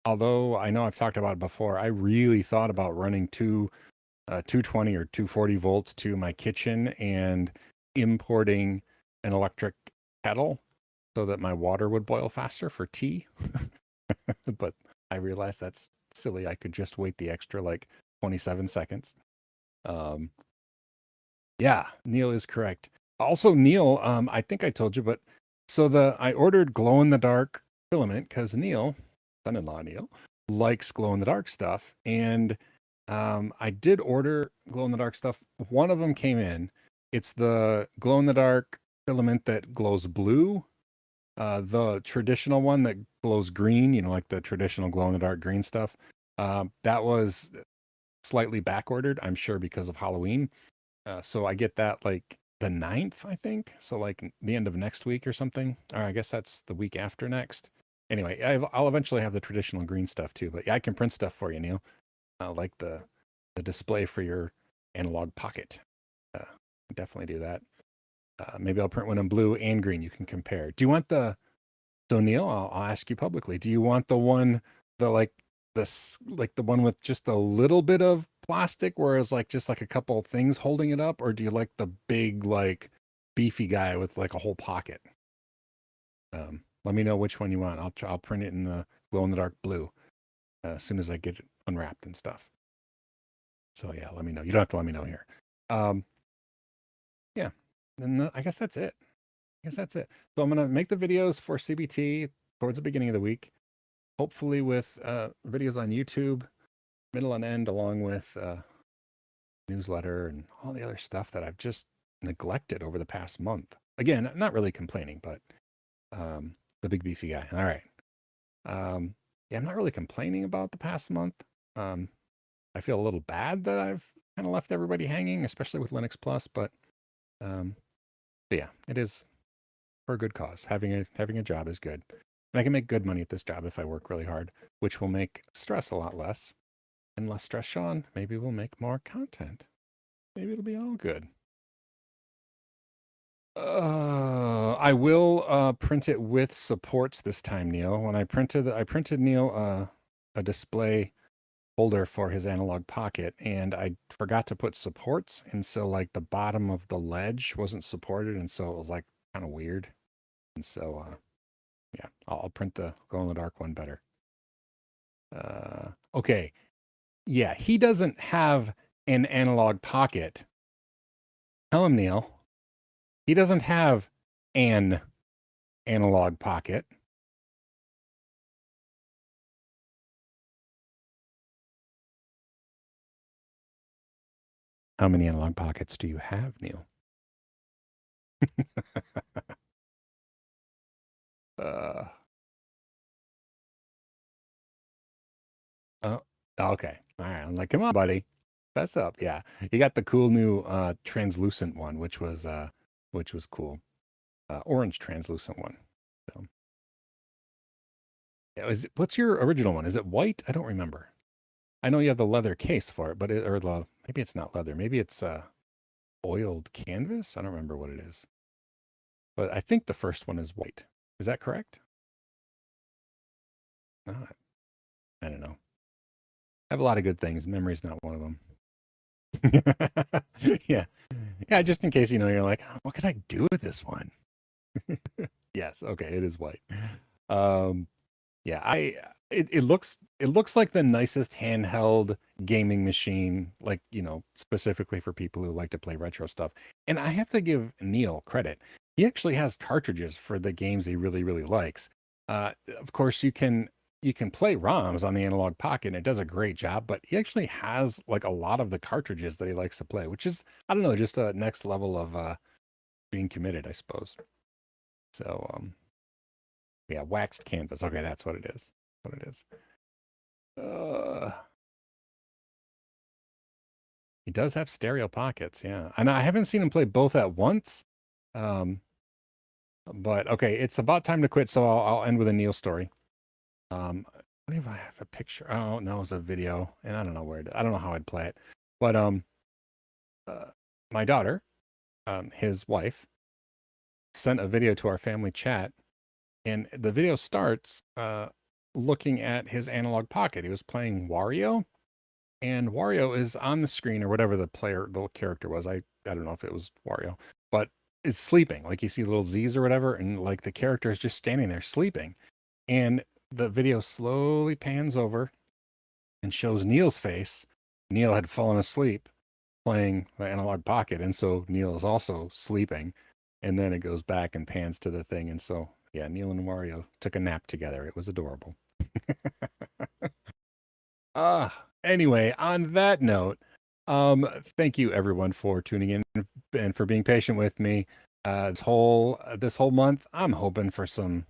although I know I've talked about it before, I really thought about running 220 or 240 volts to my kitchen and importing an electric kettle so that my water would boil faster for tea. But I realized that's silly. I could just wait the extra like 27 seconds. Yeah, Neil is correct. Also, Neil, I think I told you, but so I ordered glow in the dark filament because Neil, son-in-law Neil, likes glow in the dark stuff. And I did order glow in the dark stuff. One of them came in. It's the glow in the dark filament that glows blue. The traditional one that glows green, like the traditional glow in the dark green stuff. That was slightly back ordered, I'm sure, because of Halloween. So I get that like the 9th, I think. So like the end of next week or something. Or I guess that's the week after next. Anyway, I'll eventually have the traditional green stuff too. But yeah, I can print stuff for you, Neil. Like the display for your analog pocket. Definitely do that. Maybe I'll print one in blue and green. You can compare. Do you want so Neil, I'll ask you publicly. Do you want the one, like the one with just a little bit of plastic, whereas like just like a couple of things holding it up, or do you like the big, like beefy guy with like a whole pocket? Let me know which one you want. I'll print it in the glow in the dark blue as soon as I get it unwrapped and stuff. So yeah, let me know. You don't have to let me know here. Yeah, and I guess that's it. So I'm gonna make the videos for CBT towards the beginning of the week, hopefully with videos on YouTube, middle and end, along with newsletter and all the other stuff that I've just neglected over the past month. Again, not really complaining, but the big beefy guy. All right. Yeah, I'm not really complaining about the past month. I feel a little bad that I've kind of left everybody hanging, especially with Linux Plus, but yeah, it is for a good cause. Having a job is good. And I can make good money at this job if I work really hard, which will make stress a lot less. And less stress, Sean. Maybe we'll make more content. Maybe it'll be all good. I will print it with supports this time, Neil. When I printed Neil a display holder for his analog pocket, and I forgot to put supports, and so like the bottom of the ledge wasn't supported, and so it was like kind of weird. And so yeah, I'll print the glow in the dark one better. Okay. Yeah, he doesn't have an analog pocket. Tell him, Neil. He doesn't have an analog pocket. How many analog pockets do you have, Neil? Oh, okay. All right. I'm like, come on, buddy. Fess up. Yeah. You got the cool new translucent one, which was cool. Orange translucent one. So yeah, what's your original one? Is it white? I don't remember. I know you have the leather case for it, but maybe it's not leather. Maybe it's oiled canvas. I don't remember what it is. But I think the first one is white. Is that correct? Not. I don't know. I have a lot of good things. Memory's not one of them. Yeah. Yeah, just in case, you're like, what can I do with this one? Yes, okay, it is white. Yeah, it looks like the nicest handheld gaming machine, like, specifically for people who like to play retro stuff. And I have to give Neil credit. He actually has cartridges for the games he really, really likes. Of course, you can play ROMs on the Analog Pocket, and it does a great job, but he actually has like a lot of the cartridges that he likes to play, which is, I don't know, just a next level of being committed, I suppose. So, yeah, waxed canvas. Okay, that's what it is. He does have stereo pockets, yeah. And I haven't seen him play both at once. But okay, it's about time to quit, so I'll end with a Neil story. What if I have a picture? Oh no, it's a video, and I don't know I don't know how I'd play it. But my daughter, his wife, sent a video to our family chat, and the video starts looking at his analog pocket. He was playing Wario, and Wario is on the screen, or whatever the character was. I don't know if it was Wario, but is sleeping. Like, you see little Z's or whatever, and like the character is just standing there sleeping. And the video slowly pans over and shows Neil's face. Neil had fallen asleep playing the analog pocket, and so Neil is also sleeping. And then it goes back and pans to the thing, and so yeah, Neil and Wario took a nap together. It was adorable. Anyway, on that note, thank you everyone for tuning in and for being patient with me. This whole month, I'm hoping for some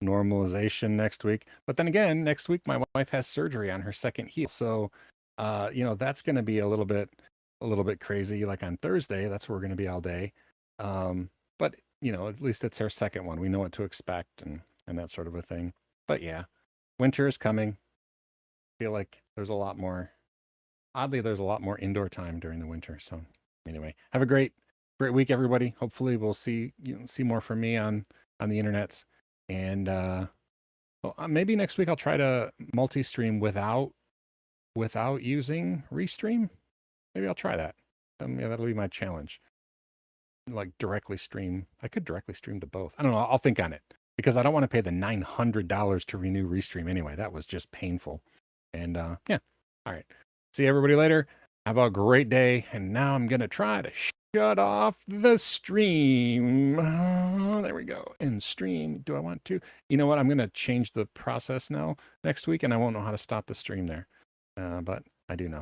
normalization next week. But then again, next week my wife has surgery on her second heel, so that's going to be a little bit crazy. Like on Thursday, that's where we're going to be all day. But at least it's her second one. We know what to expect and that sort of a thing. But yeah, winter is coming. I feel like there's a lot more indoor time during the winter. So anyway, have a great week, everybody. Hopefully we'll see more from me on the internets. And maybe next week I'll try to multi-stream without using Restream. Maybe I'll try that. Yeah, that'll be my challenge. Like directly stream. I could directly stream to both. I don't know. I'll think on it, because I don't want to pay the $900 to renew Restream anyway. That was just painful. And yeah. All right. See everybody later. Have a great day. And now I'm going to try to shut off the stream. There we go. And stream. Do I want to? You know what? I'm going to change the process now next week, and I won't know how to stop the stream there. But I do know.